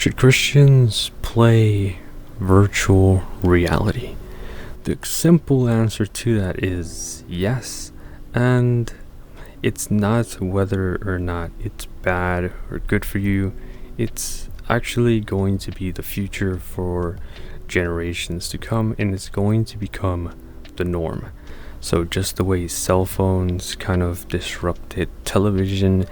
Should Christians play virtual reality? The simple answer to that is yes, and it's not whether or not it's bad or good for you. It's actually going to be the future for generations to come, and it's going to become the norm. So just the way cell phones kind of disrupted television,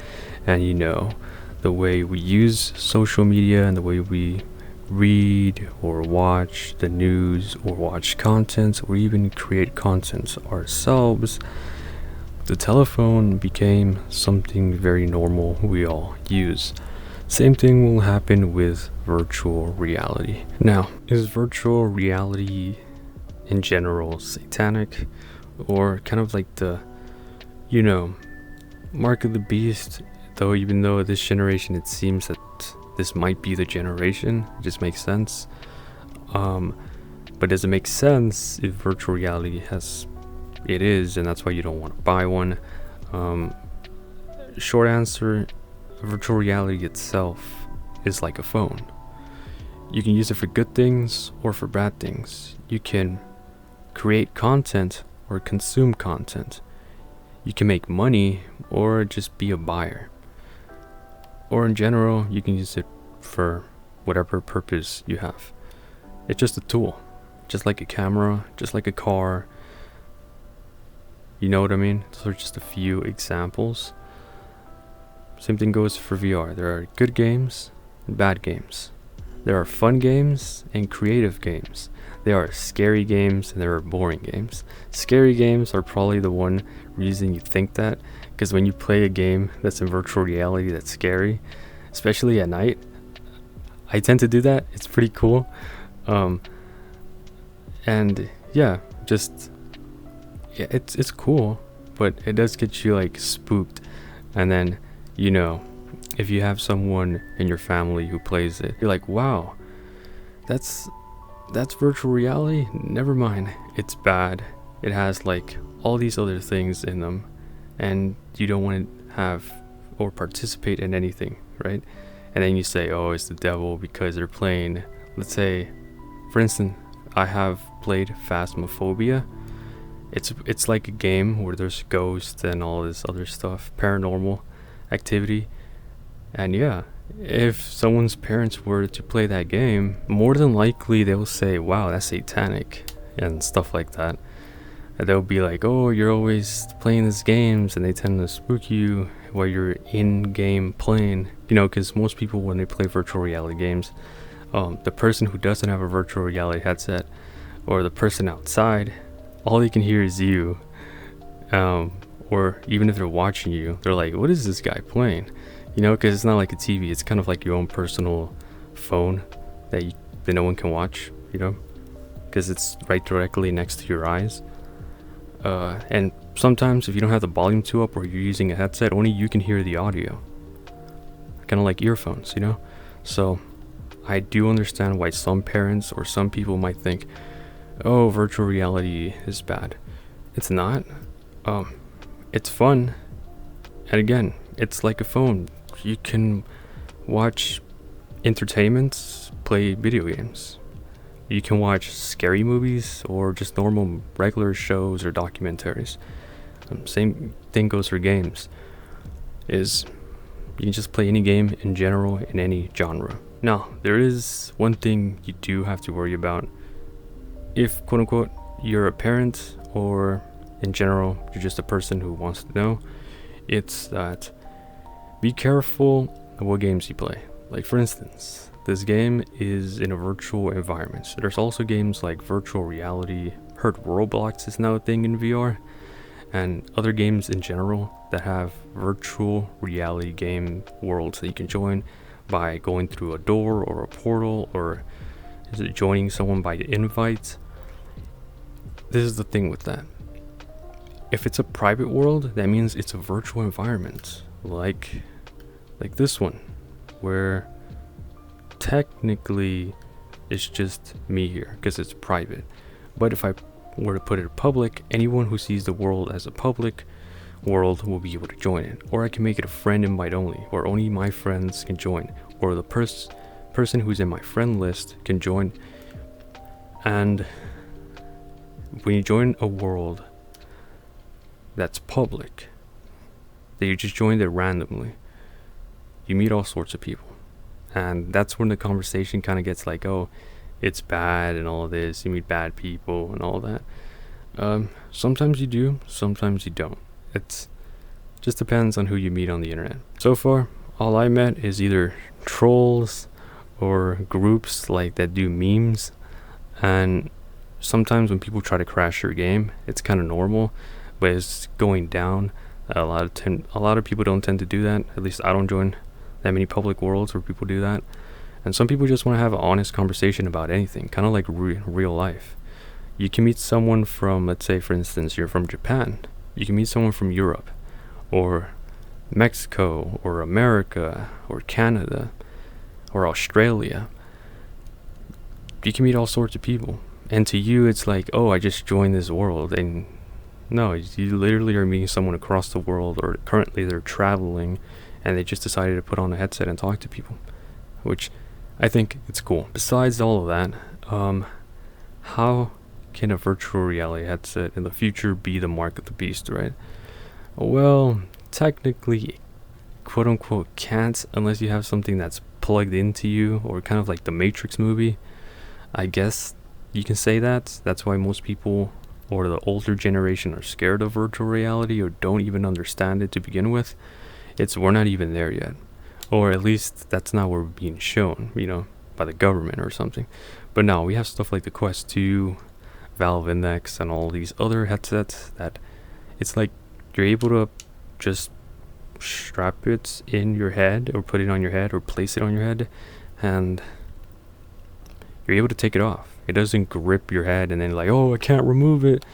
and the way we use social media and the way we read or watch the news or watch content or even create content ourselves, the telephone became something very normal we all use. Same thing will happen with virtual reality. Now, is virtual reality in general satanic, or kind of like the mark of the beast? Though even though this generation, it seems that this might be the generation, it just makes sense. But does it make sense if virtual reality it is, and that's why you don't want to buy one? Short answer, virtual reality itself is like a phone. You can use it for good things or for bad things. You can create content or consume content. You can make money or just be a buyer. Or in general, you can use it for whatever purpose you have. It's just a tool, just like a camera, just like a car. You know what I mean? Those are just a few examples. Same thing goes for VR. There are good games and bad games. There are fun games and creative games. There are scary games and there are boring games. Scary games are probably the one reason you think that, because when you play a game that's in virtual reality that's scary, especially at night, I tend to do that. It's pretty cool. And yeah, it's cool, but it does get you like spooked. And then if you have someone in your family who plays it, you're like, wow, that's virtual reality? Never mind, it's bad. It has like all these other things in them, and you don't want to have or participate in anything, right? And then you say, oh, it's the devil because they're playing, let's say, for instance, I have played Phasmophobia. It's like a game where there's ghosts and all this other stuff, paranormal activity. And yeah, if someone's parents were to play that game, more than likely they'll say, wow, that's satanic and stuff like that. And they'll be like, oh, you're always playing these games, and they tend to spook you while you're in-game playing. Because most people, when they play virtual reality games, the person who doesn't have a virtual reality headset, or the person outside, all they can hear is you. Or even if they're watching you, they're like, what is this guy playing? Because it's not like a TV. It's kind of like your own personal phone that no one can watch, because it's right directly next to your eyes. And sometimes if you don't have the volume too up, or you're using a headset, only you can hear the audio. Kind of like earphones, So I do understand why some parents or some people might think, oh, virtual reality is bad. It's not. It's fun. And again, it's like a phone. You can watch entertainment, play video games. You can watch scary movies or just normal regular shows or documentaries. Same thing goes for games. You can just play any game in general in any genre. Now, there is one thing you do have to worry about. If, quote unquote, you're a parent, or in general, you're just a person who wants to know, it's that be careful of what games you play. Like, for instance, this game is in a virtual environment. So there's also games like virtual reality. Heard Roblox is now a thing in VR, and other games in general that have virtual reality game worlds that you can join by going through a door or a portal, or joining someone by invite. This is the thing with that. If it's a private world, that means it's a virtual environment, like this one, where technically it's just me here because it's private. But if I were to put it public, anyone who sees the world as a public world will be able to join it. Or I can make it a friend invite only, or only my friends can join, or the person who's in my friend list can join. And when you join a world that's public, that you just joined it randomly, you meet all sorts of people. And that's when the conversation kind of gets like, oh, it's bad and all this, you meet bad people and all that. Sometimes you do, sometimes you don't. It's just depends on who you meet on the internet. So far, all I met is either trolls or groups like that do memes. And sometimes when people try to crash your game, it's kind of normal, but it's going down. A lot of people don't tend to do that. At least I don't join that many public worlds where people do that. And some people just want to have an honest conversation about anything, kind of like real life. You can meet someone from, let's say for instance, you're from Japan. You can meet someone from Europe or Mexico or America or Canada or Australia. You can meet all sorts of people. And to you, it's like, oh, I just joined this world. And no, you literally are meeting someone across the world, or currently they're traveling and they just decided to put on a headset and talk to people, which I think it's cool. Besides all of that, how can a virtual reality headset in the future be the mark of the beast, right? Well, technically, quote unquote, can't, unless you have something that's plugged into you, or kind of like the Matrix movie. I guess you can say that. That's why most people, or the older generation, are scared of virtual reality or don't even understand it to begin with. We're not even there yet. Or at least that's not what we're being shown, by the government or something. But now we have stuff like the Quest 2, Valve Index, and all these other headsets that it's like you're able to just strap it in your head, or put it on your head, or place it on your head, and you're able to take it off. It doesn't grip your head and then like, oh, I can't remove it,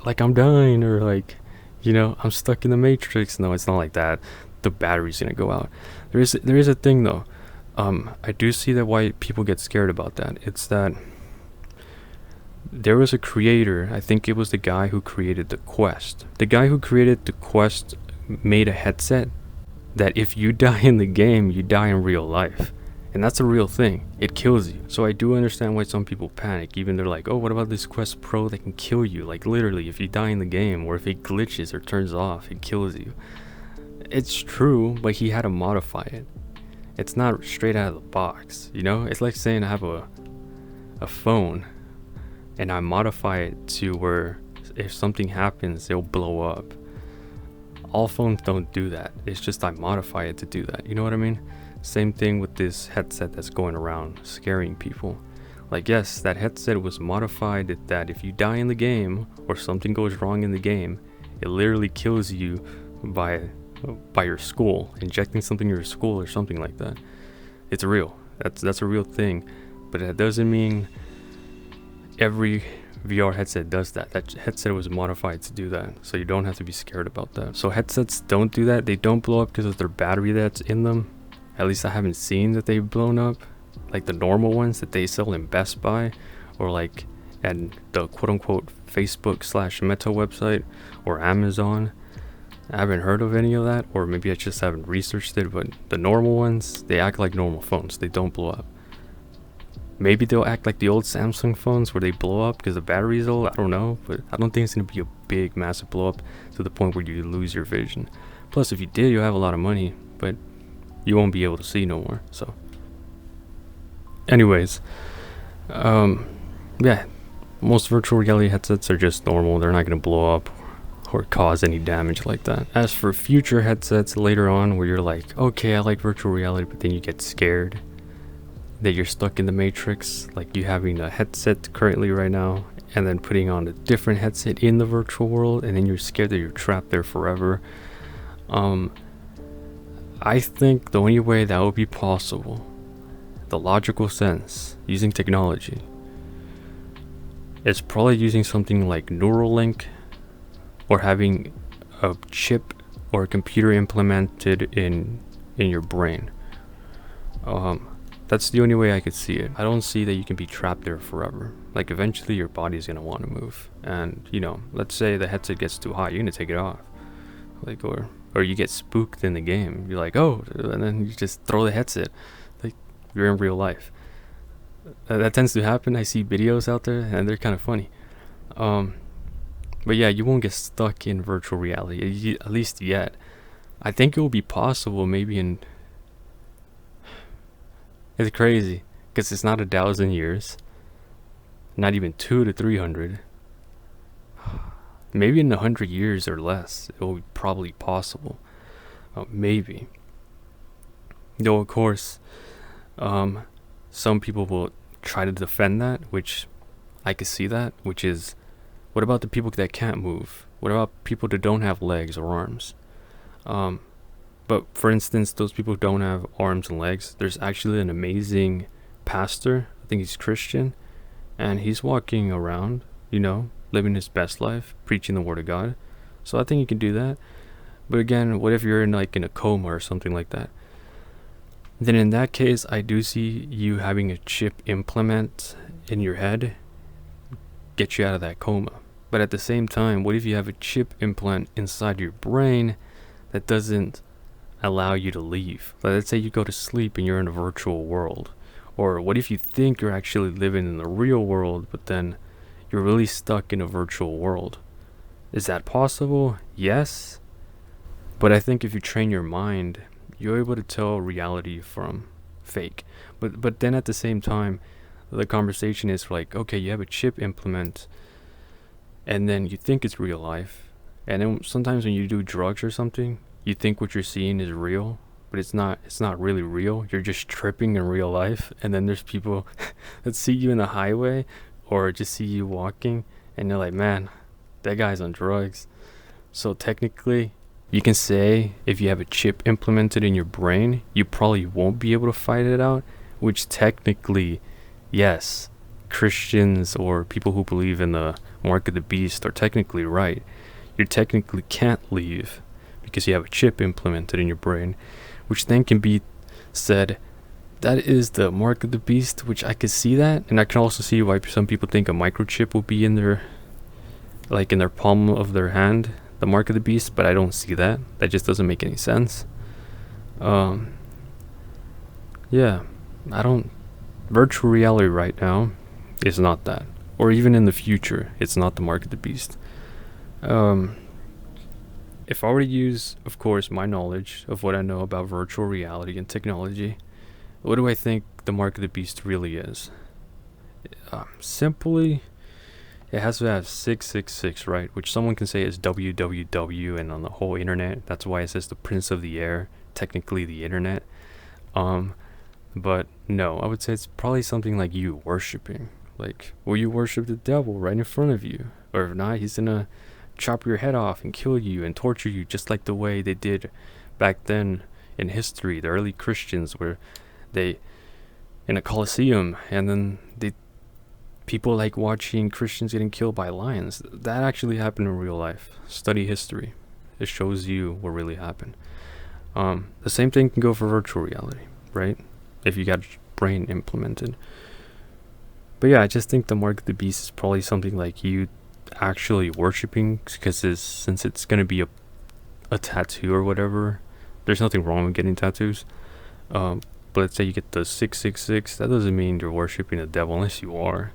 like I'm dying, or like, I'm stuck in the Matrix. No, it's not like that. The battery's gonna go out. There is a thing though. I do see that why people get scared about that. It's that there was a creator, I think it was the guy who created the Quest. The guy who created the Quest made a headset that if you die in the game, you die in real life. And that's a real thing. It kills you. So I do understand why some people panic. Even they're like, oh, what about this Quest Pro that can kill you? Like literally, if you die in the game, or if it glitches or turns off, it kills you. It's true, but he had to modify it. It's not straight out of the box, It's like saying I have a phone and I modify it to where if something happens, it'll blow up. All phones don't do that. It's just I modify it to do that. You know what I mean? Same thing with this headset that's going around scaring people. Like, yes, that headset was modified that if you die in the game or something goes wrong in the game, it literally kills you by your skull, injecting something in your skull or something like that. It's real. That's a real thing. But that doesn't mean every VR headset does that. That headset was modified to do that, so you don't have to be scared about that. So headsets don't do that. They don't blow up because of their battery that's in them. At least I haven't seen that they've blown up, like the normal ones that they sell in Best Buy, or like at the quote-unquote Facebook/Meta website, or Amazon. I haven't heard of any of that, or maybe I just haven't researched it, but the normal ones, they act like normal phones. They don't blow up. Maybe they'll act like the old Samsung phones where they blow up because the battery's old. I don't know, but I don't think it's going to be a big, massive blow up to the point where you lose your vision. Plus, if you did, you'll have a lot of money, but you won't be able to see no more. So anyways, yeah, most virtual reality headsets are just normal. They're not going to blow up or cause any damage like that. As for future headsets later on, where you're like, okay, I like virtual reality, but then you get scared that you're stuck in the Matrix, like you having a headset currently right now and then putting on a different headset in the virtual world, and then you're scared that you're trapped there forever. I think the only way that would be possible, the logical sense, using technology, is probably using something like Neuralink, or having a chip or a computer implemented in your brain. That's the only way I could see it. I don't see that you can be trapped there forever. Like eventually your body's gonna want to move, and let's say the headset gets too hot, you're gonna take it off. Like, or you get spooked in the game. You're like, oh, and then you just throw the headset. Like, you're in real life. That tends to happen. I see videos out there and they're kind of funny. But yeah, you won't get stuck in virtual reality, at least yet. I think it will be possible maybe in... It's crazy, because it's not 1,000 years. Not even 200 to 300. Maybe in 100 years or less, it will be probably possible. Maybe. Though, of course, some people will try to defend that, which I could see that, which is, what about the people that can't move? What about people that don't have legs or arms? But for instance, those people who don't have arms and legs, there's actually an amazing pastor, I think he's Christian, and he's walking around, living his best life, preaching the word of God. So I think you can do that. But again, what if you're in a coma or something like that? Then in that case, I do see you having a chip implant in your head get you out of that coma. But at the same time, what if you have a chip implant inside your brain that doesn't allow you to leave? Let's say you go to sleep and you're in a virtual world. Or what if you think you're actually living in the real world, but then you're really stuck in a virtual world? Is that possible? Yes. But I think if you train your mind, you're able to tell reality from fake. But then at the same time, the conversation is like, okay, you have a chip implant, and then you think it's real life. And then sometimes when you do drugs or something, you think what you're seeing is real, but it's not really real. You're just tripping in real life. And then there's people that see you in the highway or just see you walking, and they're like, man, that guy's on drugs. So technically, you can say if you have a chip implemented in your brain, you probably won't be able to fight it out, which technically, yes, Christians or people who believe in the mark of the beast are technically right. You technically can't leave because you have a chip implemented in your brain, which then can be said that is the mark of the beast, which I could see that. And I can also see why some people think a microchip will be in their palm of their hand, the mark of the beast, but I don't see that. That just doesn't make any sense. Virtual reality right now is not that. Or even in the future, it's not the mark of the beast. If I were to use, of course, my knowledge of what I know about virtual reality and technology, what do I think the mark of the beast really is? Simply, it has to have 666, right? Which someone can say is www, and on the whole internet, that's why it says the prince of the air, technically the internet. But no, I would say it's probably something like you worshiping. Like, will you worship the devil right in front of you? Or if not, he's gonna chop your head off and kill you and torture you, just like the way they did back then in history, the early Christians, where they in a Colosseum, and then people like watching Christians getting killed by lions. That actually happened in real life. Study history. It shows you what really happened. The same thing can go for virtual reality, right? If you got brain implemented. But yeah, I just think the mark of the beast is probably something like you actually worshiping, because since it's going to be a tattoo or whatever, there's nothing wrong with getting tattoos. But let's say you get the 666, that doesn't mean you're worshiping the devil unless you are.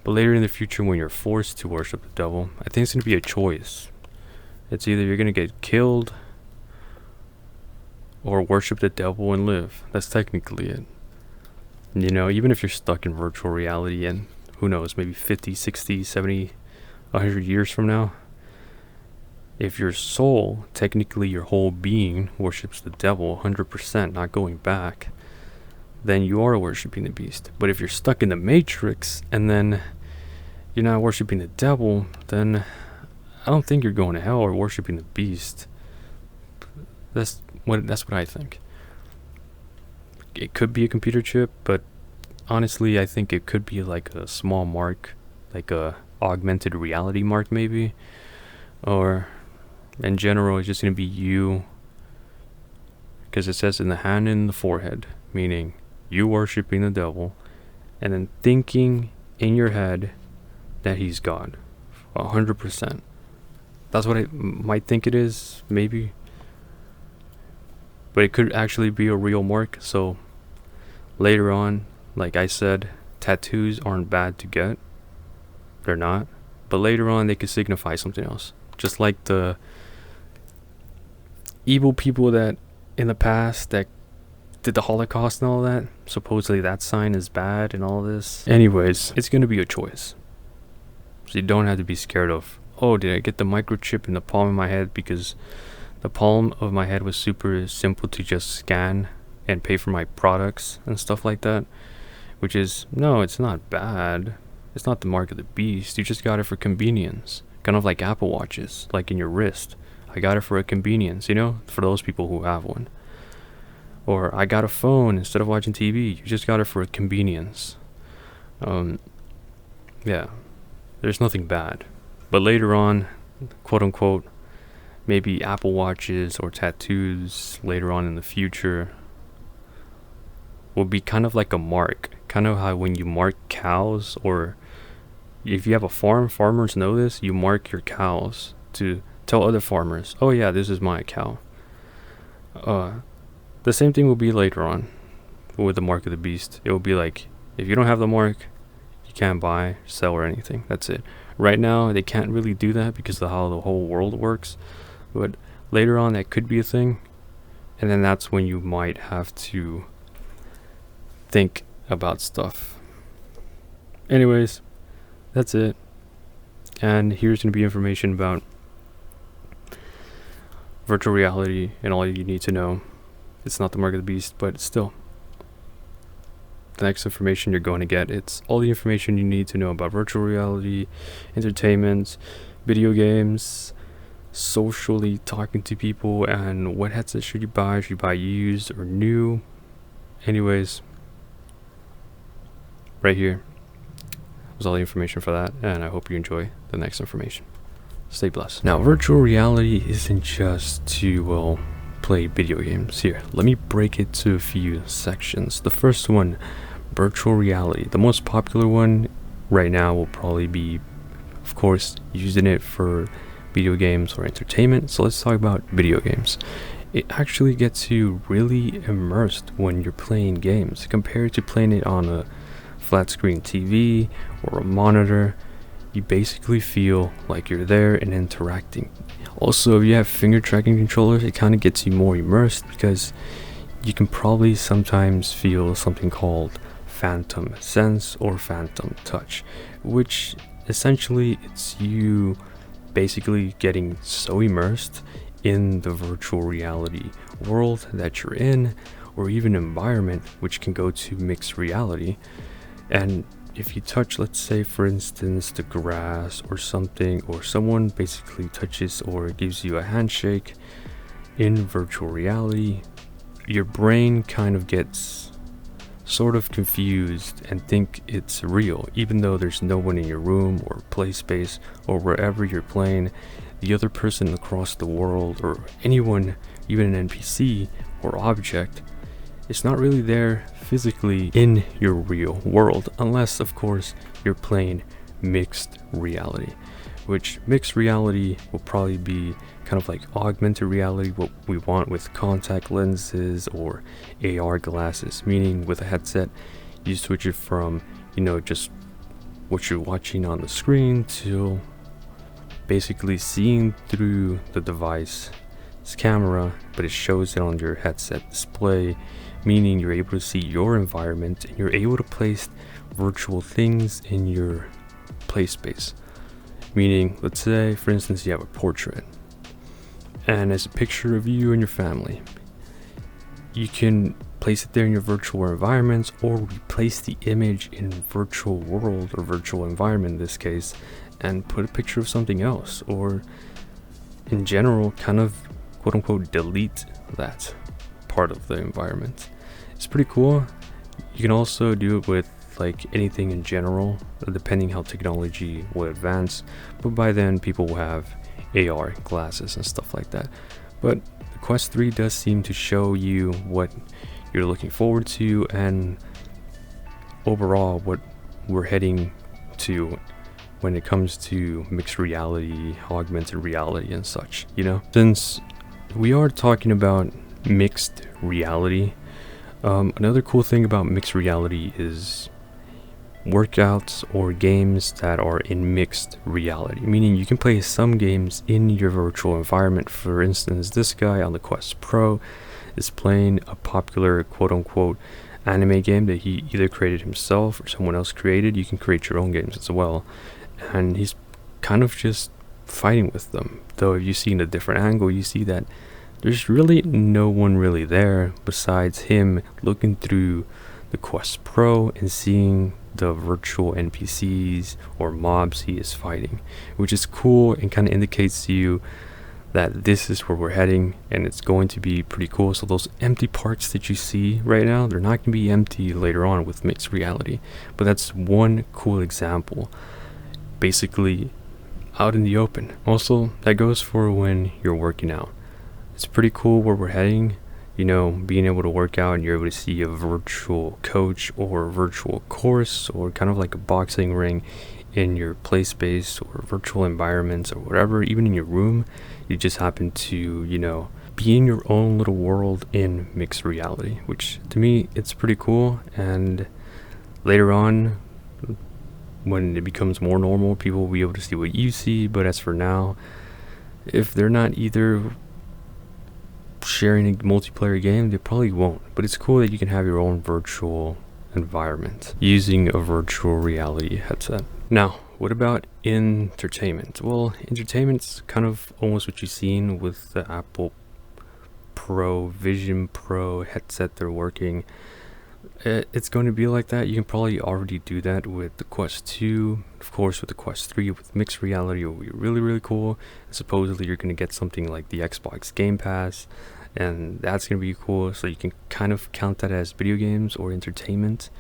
But later in the future, when you're forced to worship the devil, I think it's going to be a choice. It's either you're going to get killed or worship the devil and live. That's technically it. Even if you're stuck in virtual reality and who knows, maybe 50, 60, 70, 100 years from now, if your soul, technically your whole being, worships the devil 100%, not going back, then you are worshiping the beast. But if you're stuck in the matrix and then you're not worshiping the devil, then I don't think you're going to hell or worshiping the beast. That's what I think. It could be a computer chip, but honestly, I think it could be like a small mark, like a augmented reality mark maybe, or in general it's just going to be you, because it says in the hand and the forehead, meaning you worshiping the devil and then thinking in your head that he's God 100%. That's what I might think it is, maybe, but it could actually be a real mark. So Later on, like I said, tattoos aren't bad to get. They're not. But later on, they could signify something else. Just like the evil people that in the past that did the Holocaust and all that. Supposedly that sign is bad and all this. Anyways, it's going to be a choice. So you don't have to be scared of, oh, did I get the microchip in the palm of my head because the palm of my head was super simple to just scan and pay for my products and stuff like that. Which is, no, it's not bad. It's not the mark of the beast. You just got it for convenience. Kind of like Apple Watches, like in your wrist. I got it for a convenience, you know, for those people who have one. Or I got a phone instead of watching TV. You just got it for a convenience. Yeah, there's nothing bad. But later on, quote unquote, maybe Apple Watches or tattoos later on in the future will be kind of like a mark. Kind of how when you mark cows, or if you have a farm, farmers know this, you mark your cows to tell other farmers, oh yeah, this is my cow. The same thing will be later on with the mark of the beast. It will be like, if you don't have the mark, you can't buy, sell, or anything. That's it. Right now, they can't really do that because of how the whole world works. But later on, that could be a thing. And then that's when you might have to think about stuff. Anyways, that's it. And here's going to be information about virtual reality and all you need to know. It's not the mark of the beast, but still, the next information you're going to get, it's all the information you need to know about virtual reality, entertainment, video games, socially talking to people, and what headset should you buy? Should you buy used or new? Anyways, right here was all the information for that, and I hope you enjoy the next information. Stay blessed. Now, virtual reality isn't just to, well, play video games. Here, let me break it to a few sections. The first one, virtual reality. The most popular one right now will probably be, of course, using it for video games or entertainment. So let's talk about video games. It actually gets you really immersed when you're playing games compared to playing it on a flat screen TV or a monitor. You basically feel like you're there and interacting. Also, if you have finger tracking controllers, it kind of gets you more immersed because you can probably sometimes feel something called phantom sense or phantom touch, which essentially it's you basically getting so immersed in the virtual reality world that you're in, or even environment, which can go to mixed reality. And if you touch, let's say for instance, the grass or something, or someone basically touches or gives you a handshake in virtual reality, your brain kind of gets sort of confused and think it's real, even though there's no one in your room or play space or wherever you're playing. The other person across the world, or anyone, even an NPC or object, it's not really there physically in your real world, unless of course you're playing mixed reality, which mixed reality will probably be kind of like augmented reality, what we want with contact lenses or AR glasses, meaning with a headset you switch it from, you know, just what you're watching on the screen to basically seeing through the device's camera, but it shows it on your headset display, meaning you're able to see your environment and you're able to place virtual things in your play space. Meaning, let's say for instance you have a portrait and as a picture of you and your family, you can place it there in your virtual environments, or replace the image in virtual world or virtual environment in this case, and put a picture of something else, or in general kind of quote unquote delete that part of the environment. It's pretty cool. You can also do it with like anything in general, depending how technology will advance, but by then people will have AR glasses and stuff like that. But the Quest 3 does seem to show you what you're looking forward to, and overall what we're heading to when it comes to mixed reality, augmented reality and such, you know. Since we are talking about mixed reality, Another cool thing about mixed reality is workouts or games that are in mixed reality, meaning you can play some games in your virtual environment. For instance, this guy on the Quest Pro is playing a popular quote-unquote anime game that he either created himself or someone else created. You can create your own games as well, and he's kind of just fighting with them. Though if you see in a different angle, you see that there's really no one really there besides him looking through the Quest Pro and seeing the virtual NPCs or mobs he is fighting, which is cool and kind of indicates to you that this is where we're heading, and it's going to be pretty cool. So those empty parks that you see right now, they're not going to be empty later on with mixed reality, but that's one cool example, basically out in the open. Also, that goes for when you're working out. It's pretty cool where we're heading, you know, being able to work out and you're able to see a virtual coach or virtual course or kind of like a boxing ring in your play space or virtual environments or whatever. Even in your room, you just happen to, you know, be in your own little world in mixed reality, which to me, it's pretty cool. And later on, when it becomes more normal, people will be able to see what you see. But as for now, if they're not either sharing a multiplayer game, they probably won't. But it's cool that you can have your own virtual environment using a virtual reality headset. Now, what about entertainment? Well, entertainment's kind of almost what you've seen with the Apple Pro, Vision Pro headset they're working. It's going to be like that. You can probably already do that with the Quest 2. Of course, with the Quest 3, with mixed reality, it will be really, really cool. And supposedly, you're going to get something like the Xbox Game Pass, and that's going to be cool. So you can kind of count that as video games or entertainment.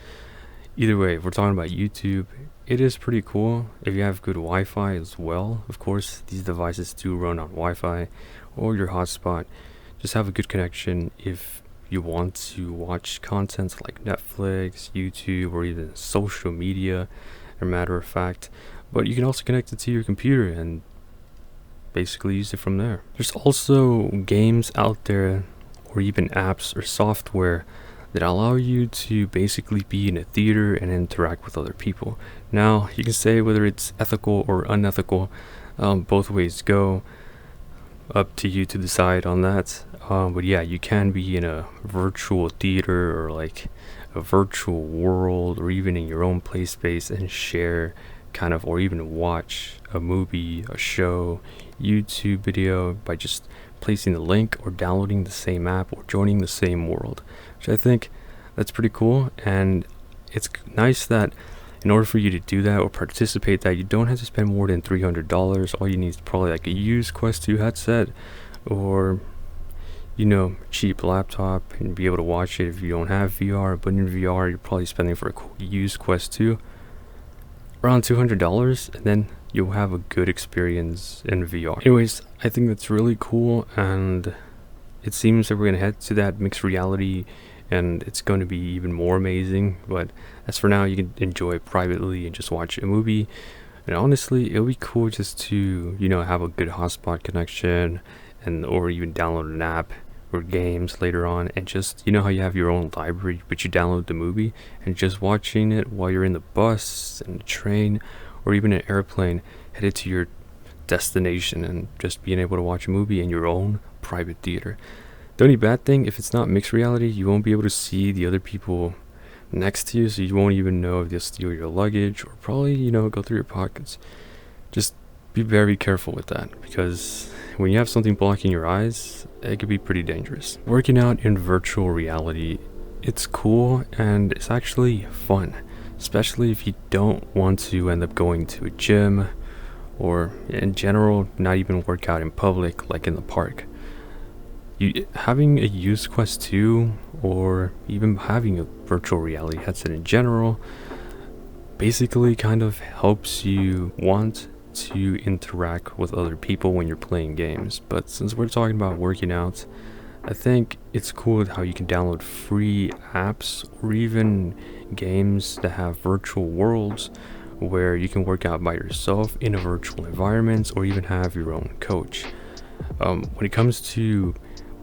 Either way, if we're talking about YouTube, it is pretty cool if you have good Wi-Fi as well. Of course, these devices do run on Wi-Fi or your hotspot. Just have a good connection if you want to watch content like Netflix, YouTube, or even social media, as a matter of fact. But you can also connect it to your computer and basically use it from there. There's also games out there or even apps or software that allow you to basically be in a theater and interact with other people. Now, you can say whether it's ethical or unethical, both ways go. Up to you to decide on that. But yeah, you can be in a virtual theater or like a virtual world or even in your own play space and share kind of, or even watch a movie, a show, YouTube video by just placing the link or downloading the same app or joining the same world, which I think that's pretty cool. And it's nice that in order for you to do that or participate that, you don't have to spend more than $300. All you need is probably like a used Quest 2 headset or, you know, cheap laptop and be able to watch it if you don't have VR. But in VR, you're probably spending for a used Quest 2 around $200, and then you'll have a good experience in VR. Anyways, I think that's really cool, and it seems that we're gonna head to that mixed reality, and it's going to be even more amazing. But as for now, you can enjoy it privately and just watch a movie. And honestly, it'll be cool just to, you know, have a good hotspot connection, and or even download an app or games later on, and just, you know how you have your own library, but you download the movie and just watching it while you're in the bus and the train or even an airplane headed to your destination, and just being able to watch a movie in your own private theater. The only bad thing, if it's not mixed reality, you won't be able to see the other people next to you, so you won't even know if they'll steal your luggage or probably, you know, go through your pockets. Just be very careful with that, because when you have something blocking your eyes, it could be pretty dangerous. Working out in virtual reality, it's cool and it's actually fun, especially if you don't want to end up going to a gym or in general not even work out in public like in the park. Having a used Quest 2 or even having a virtual reality headset in general basically kind of helps you want to interact with other people when you're playing games. But since we're talking about working out, I think it's cool how you can download free apps or even games that have virtual worlds where you can work out by yourself in a virtual environment or even have your own coach. When it comes to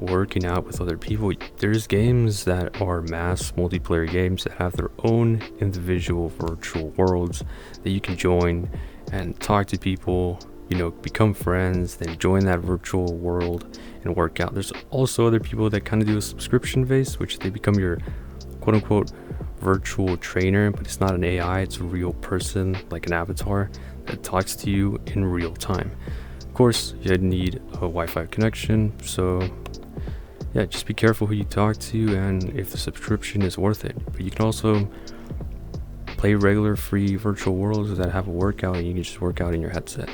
working out with other people, there's games that are mass multiplayer games that have their own individual virtual worlds that you can join and talk to people, you know, become friends, then join that virtual world and work out. There's also other people that kind of do a subscription base, which they become your quote unquote virtual trainer, but it's not an AI, it's a real person, like an avatar that talks to you in real time. Of course, you need a Wi-Fi connection, so yeah, just be careful who you talk to and if the subscription is worth it. But you can also play regular free virtual worlds that have a workout and you can just work out in your headset.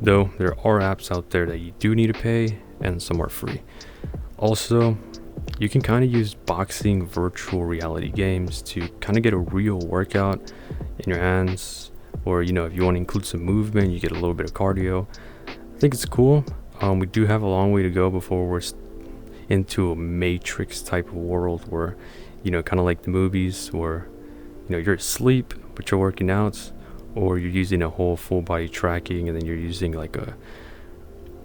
Though there are apps out there that you do need to pay and some are free. Also, you can kind of use boxing virtual reality games to kind of get a real workout in your hands, or you know, if you want to include some movement, you get a little bit of cardio. I think it's cool. We do have a long way to go before we're into a Matrix type of world where, you know, kind of like the movies where, you know, you're asleep but you're working out, or you're using a whole full body tracking and then you're using like a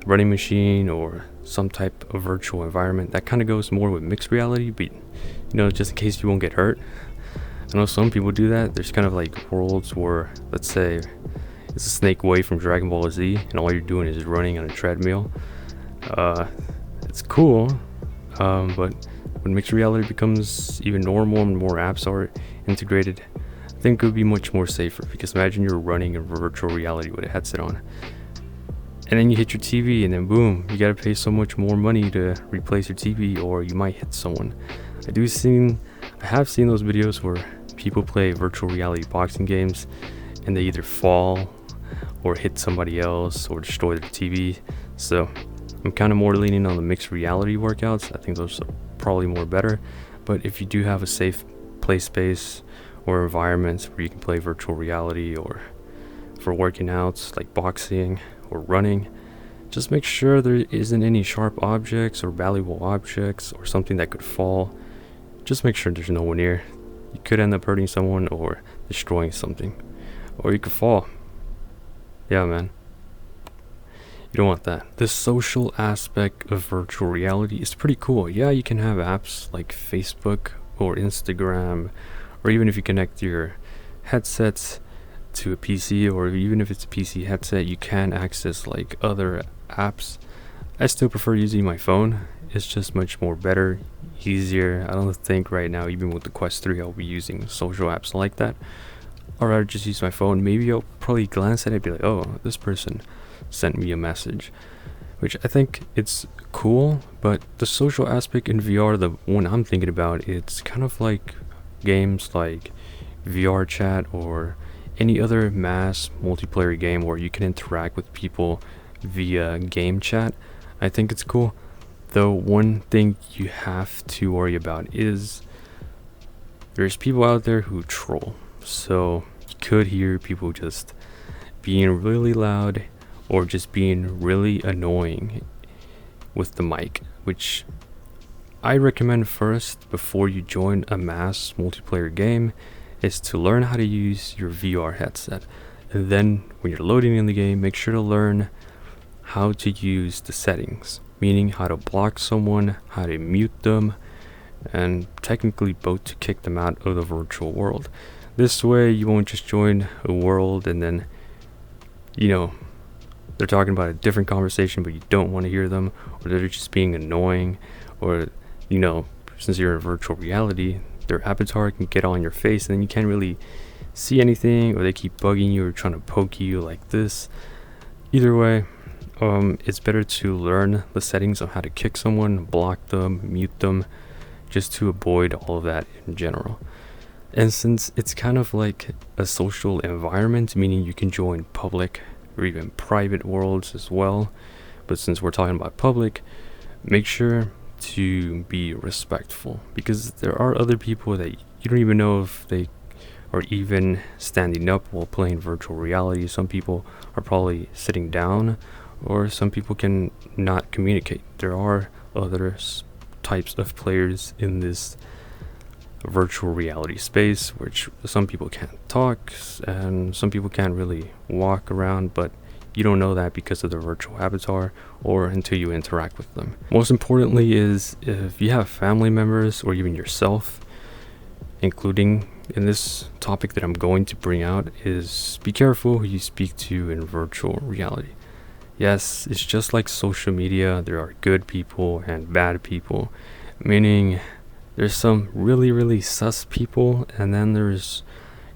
running machine or some type of virtual environment. That kind of goes more with mixed reality, but you know, just in case you won't get hurt. I know some people do that. There's kind of like worlds where, let's say it's a Snake Way from Dragon Ball Z and all you're doing is running on a treadmill. It's cool, but when mixed reality becomes even normal and more apps are integrated, I think it would be much more safer, because imagine you're running in virtual reality with a headset on and then you hit your TV and then boom, you gotta pay so much more money to replace your TV, or you might hit someone. I have seen those videos where people play virtual reality boxing games and they either fall or hit somebody else or destroy their TV. So I'm kind of more leaning on the mixed reality workouts. I think those are probably more better. But if you do have a safe play space or environments where you can play virtual reality, or for working out like boxing or running, just make sure there isn't any sharp objects or valuable objects or something that could fall. Just make sure there's no one near. You could end up hurting someone or destroying something, or you could fall. Yeah, man, you don't want that. The social aspect of virtual reality is pretty cool. Yeah, you can have apps like Facebook or Instagram, or even if you connect your headsets to a PC, or even if it's a PC headset, you can access like other apps. I still prefer using my phone. It's just much more better, easier. I don't think right now, even with the Quest 3, I'll be using social apps like that. I'd rather just use my phone. Maybe I'll probably glance at it and be like, oh, this person sent me a message, which I think it's cool. But the social aspect in VR, the one I'm thinking about, it's kind of like games like VR chat or any other mass multiplayer game where you can interact with people via game chat. I think it's cool. Though one thing you have to worry about is there's people out there who troll. So you could hear people just being really loud or just being really annoying with the mic, which I recommend first before you join a mass multiplayer game is to learn how to use your VR headset. And then when you're loading in the game, make sure to learn how to use the settings, meaning how to block someone, how to mute them, and technically both to kick them out of the virtual world. This way you won't just join a world and then, you know, they're talking about a different conversation but you don't want to hear them, or they're just being annoying, or, you know, since you're in virtual reality, their avatar can get on your face and then you can't really see anything, or they keep bugging you or trying to poke you like this. Either way, it's better to learn the settings of how to kick someone, block them, mute them, just to avoid all of that in general. And since it's kind of like a social environment, meaning you can join public or even private worlds as well, but since we're talking about public, make sure to be respectful, because there are other people that you don't even know if they are even standing up while playing virtual reality. Some people are probably sitting down, or some people can not communicate. There are other types of players in this virtual reality space, which some people can't talk and some people can't really walk around, but You don't know that because of the virtual avatar or until you interact with them. Most importantly is if you have family members or even yourself, including in this topic that I'm going to bring out, is be careful who you speak to in virtual reality. Yes, it's just like social media. There are good people and bad people, meaning there's some really sus people, and then there's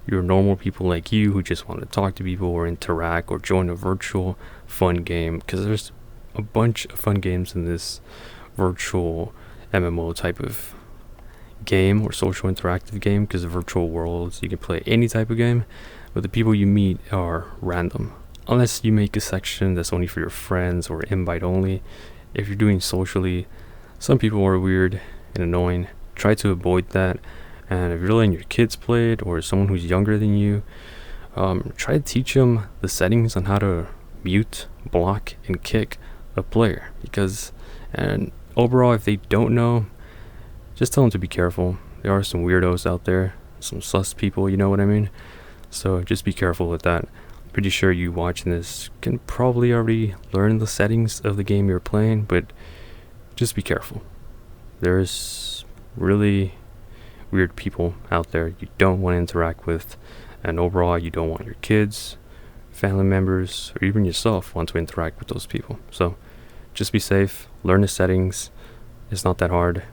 your normal people like you who just want to talk to people or interact or join a virtual fun game, because there's a bunch of fun games in this virtual MMO type of game or social interactive game, because the virtual worlds, you can play any type of game, but the people you meet are random. Unless you make a section that's only for your friends or invite only. If you're doing socially, some people are weird and annoying. Try to avoid that. And if you're letting your kids play it or someone who's younger than you, try to teach them the settings on how to mute, block, and kick a player. And overall, if they don't know, just tell them to be careful. There are some weirdos out there, some sus people, you know what I mean? So just be careful with that. Pretty sure you watching this can probably already learn the settings of the game you're playing, but just be careful. There's really weird people out there you don't want to interact with, and overall you don't want your kids, family members, or even yourself want to interact with those people. So just be safe, learn the settings. It's not that hard,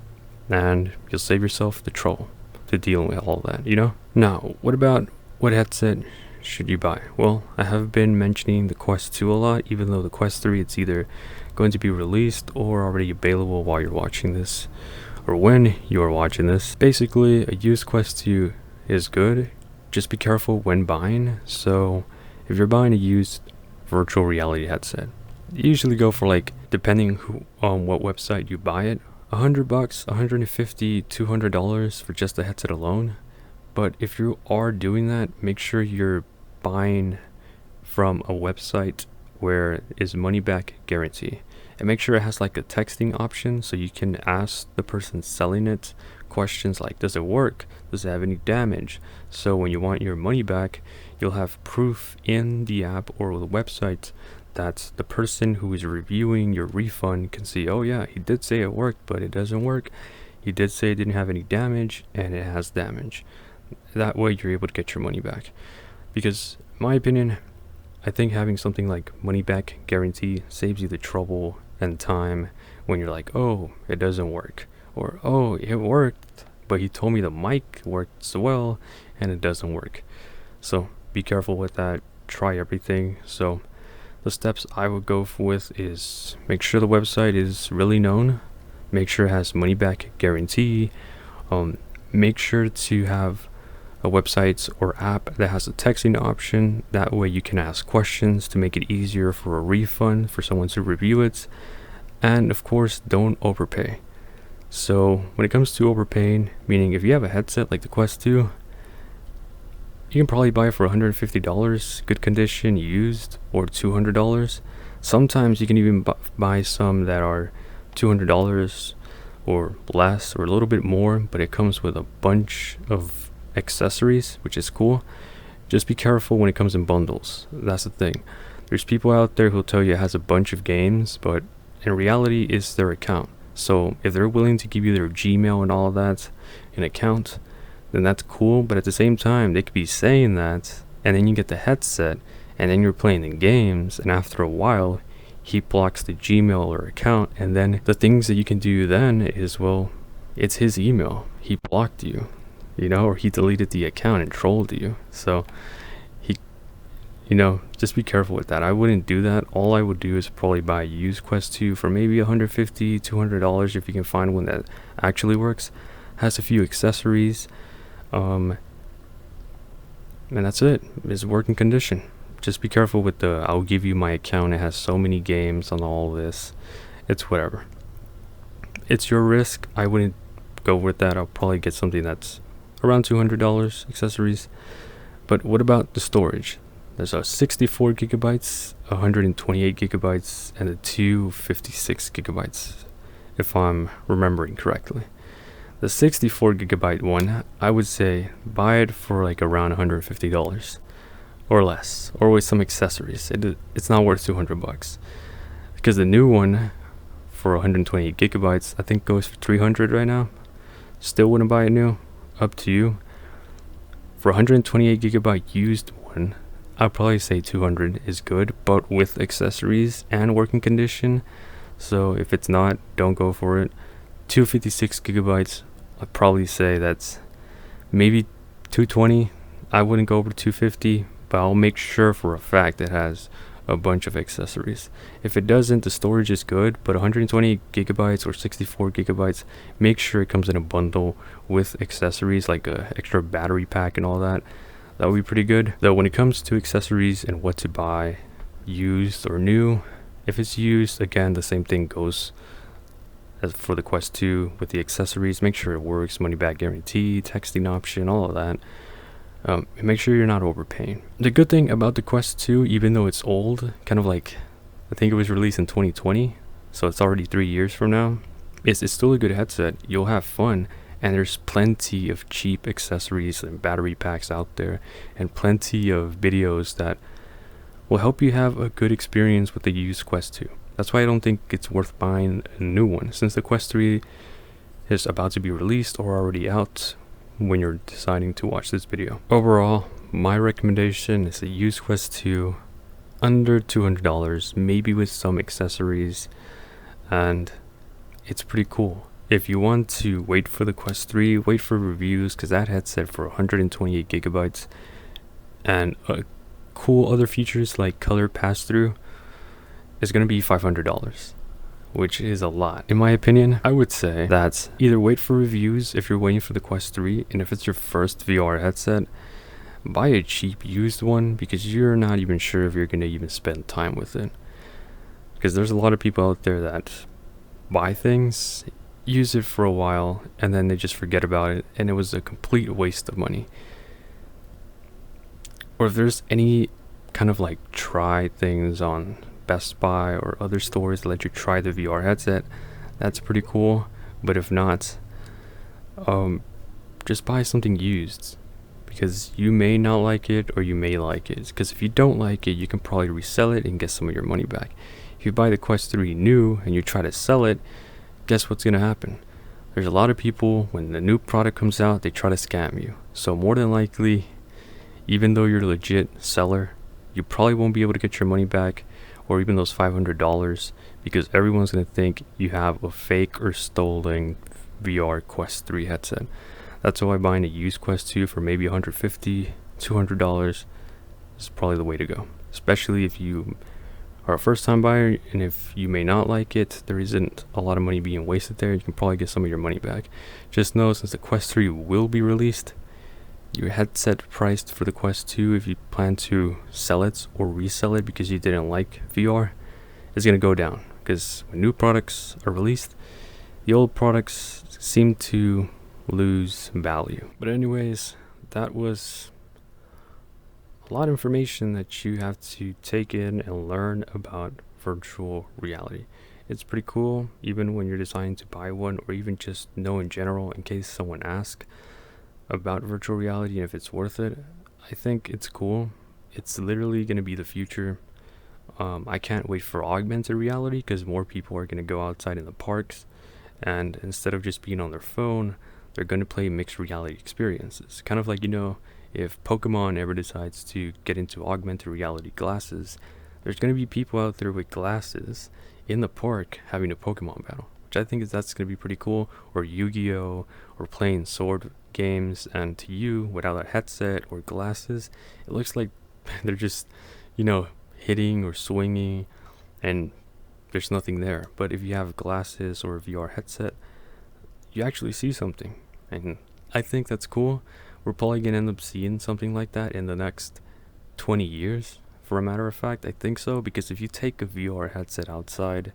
and you'll save yourself the trouble to deal with all that, you know? Now, what headset should you buy? Well, I have been mentioning the Quest 2 a lot, even though the Quest 3, it's either going to be released or already available while you're watching this, or when you're watching this. Basically, a used Quest 2 is good. Just be careful when buying. So if you're buying a used virtual reality headset, you usually go for, like, depending on what website you buy it, $100, $150, $200 for just the headset alone. But if you are doing that, make sure you're buying from a website where is money back guarantee, and make sure it has like a texting option so you can ask the person selling it questions like, does it work, does it have any damage? So when you want your money back, you'll have proof in the app or the website that the person who is reviewing your refund can see, oh yeah, he did say it worked, but it doesn't work. He did say it didn't have any damage, and it has damage. That way you're able to get your money back. Because in my opinion, I think having something like money back guarantee saves you the trouble and time when you're like, oh, it doesn't work, or oh, it worked, but he told me the mic worked so well and it doesn't work. So be careful with that. Try everything. So the steps I would go with is make sure the website is really known, make sure it has money back guarantee, make sure to have a website or app that has a texting option. That way you can ask questions to make it easier for a refund for someone to review it. And of course, don't overpay. So when it comes to overpaying, meaning if you have a headset like the Quest 2, you can probably buy it for $150, good condition, used, or $200. Sometimes you can even buy some that are $200 or less, or a little bit more, but it comes with a bunch of accessories, which is cool. Just be careful when it comes in bundles. That's the thing. There's people out there who'll tell you it has a bunch of games, but in reality it's their account. So if they're willing to give you their Gmail and all of that, an account, then that's cool. But at the same time, they could be saying that, and then you get the headset, and then you're playing the games, and after a while he blocks the Gmail or account, and then the things that you can do then is, well, it's his email, he blocked you, you know, or he deleted the account and trolled you. So just be careful with that. I wouldn't do that. All I would do is probably buy a used Quest 2 for maybe $150, $200 if you can find one that actually works, has a few accessories, and that's it. It's working condition. Just be careful with the I'll give you my account, it has so many games on all this. It's whatever. It's your risk. I wouldn't go with that. I'll probably get something that's around $200 accessories. But what about the storage? There's a 64 gigabytes, 128 gigabytes, and a 256 gigabytes, if I'm remembering correctly. The 64 gigabyte one, I would say buy it for like around $150. or less, or with some accessories. It's not worth 200 bucks, because the new one for 128 gigabytes I think goes for 300 right now. Still wouldn't buy it new, up to you. For 128 gigabyte used one, I'd probably say 200 is good, but with accessories and working condition. So if it's not, don't go for it. 256 gigabytes, I'd probably say that's maybe 220. I wouldn't go over 250, but I'll make sure for a fact it has a bunch of accessories. If it doesn't, the storage is good, but 120 gigabytes or 64 gigabytes, make sure it comes in a bundle with accessories like a extra battery pack and all that. That would be pretty good. Though when it comes to accessories and what to buy, used or new, if it's used, again, the same thing goes as for the Quest 2 with the accessories. Make sure it works, money back guarantee, texting option, all of that. Make sure you're not overpaying. The good thing about the Quest 2, even though it's old, kind of like, I think it was released in 2020, so it's already 3 years from now, is it's still a good headset. You'll have fun, and there's plenty of cheap accessories and battery packs out there, and plenty of videos that will help you have a good experience with the used Quest 2. That's why I don't think it's worth buying a new one, since the Quest 3 is about to be released or already out when you're deciding to watch this video. Overall, my recommendation is a used Quest 2 under $200, maybe with some accessories, and it's pretty cool. If you want to wait for the Quest 3, wait for reviews, because that headset for 128 gigabytes and cool other features like color pass-through is going to be $500, which is a lot. In my opinion, I would say that either wait for reviews if you're waiting for the Quest 3, and if it's your first VR headset, buy a cheap used one, because you're not even sure if you're going to even spend time with it. Because there's a lot of people out there that buy things, use it for a while, and then they just forget about it, and it was a complete waste of money. Or if there's any kind of like try things on Best Buy or other stores that let you try the VR headset, that's pretty cool. But if not, just buy something used, because you may not like it or you may like it. Because if you don't like it, you can probably resell it and get some of your money back. If you buy the Quest 3 new and you try to sell it, guess what's gonna happen? There's a lot of people, when the new product comes out, they try to scam you. So more than likely, even though you're a legit seller, you probably won't be able to get your money back, or even those $500, because everyone's going to think you have a fake or stolen VR Quest 3 headset. That's why buying a used Quest 2 for maybe $150, $200 is probably the way to go. Especially if you are a first time buyer, and if you may not like it, there isn't a lot of money being wasted there. You can probably get some of your money back. Just know, since the Quest 3 will be released, your headset priced for the Quest 2, if you plan to sell it or resell it because you didn't like VR, is going to go down. Because when new products are released, the old products seem to lose value. But anyways, that was a lot of information that you have to take in and learn about virtual reality. It's pretty cool, even when you're deciding to buy one, or even just know in general, in case someone asks about virtual reality and if it's worth it. I think it's cool. It's literally going to be the future. I can't wait for augmented reality, because more people are going to go outside in the parks, and instead of just being on their phone, they're going to play mixed reality experiences. Kind of like, if Pokemon ever decides to get into augmented reality glasses, there's going to be people out there with glasses in the park having a Pokemon battle, which I think that's going to be pretty cool. Or Yu-Gi-Oh, or playing sword games, and to you, without a headset or glasses, it looks like they're just, hitting or swinging, and there's nothing there. But if you have glasses or a VR headset, you actually see something, and I think that's cool. We're probably gonna end up seeing something like that in the next 20 years, for a matter of fact. I think so, because if you take a VR headset outside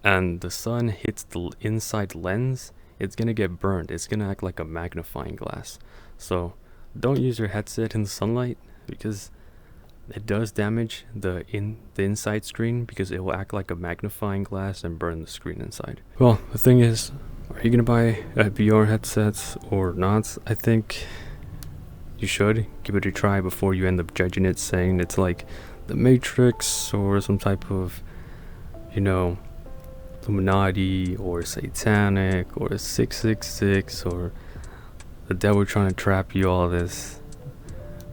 and the sun hits the inside lens, it's gonna get burned. It's gonna act like a magnifying glass. So don't use your headset in the sunlight, because it does damage the inside screen, because it will act like a magnifying glass and burn the screen inside. Well, the thing is, are you gonna buy a VR headset or not? I think you should give it a try before you end up judging it, saying it's like the Matrix or some type of, you know, Illuminati or satanic or 666 or the devil trying to trap you, all this.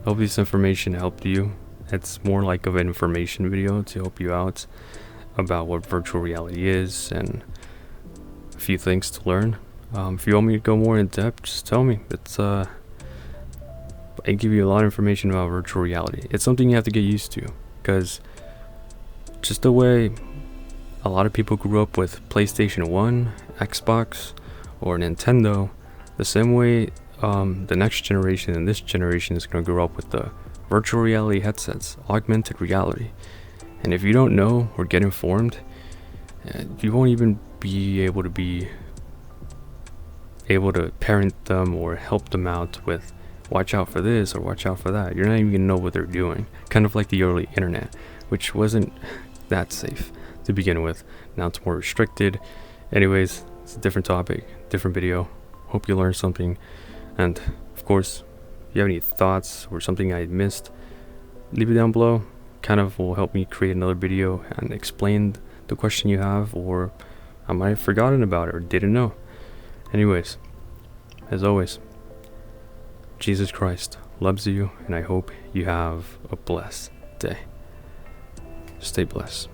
I hope this information helped you. It's more like of an information video to help you out about what virtual reality is and a few things to learn. If you want me to go more in depth, just tell me. I give you a lot of information about virtual reality. It's something you have to get used to, because just the way a lot of people grew up with PlayStation 1, Xbox, or Nintendo, the same way the next generation and this generation is going to grow up with the virtual reality headsets, augmented reality. And if you don't know or get informed, you won't even be able to parent them or help them out with watch out for this or watch out for that. You're not even gonna know what they're doing. Kind of like the early internet, which wasn't that safe to begin with. Now it's more restricted. Anyways, it's a different topic, different video. Hope you learned something. And of course, if you have any thoughts or something I missed, leave it down below. Kind of will help me create another video and explain the question you have, or I might have forgotten about it or didn't know. Anyways, as always, Jesus Christ loves you, and I hope you have a blessed day. Stay blessed.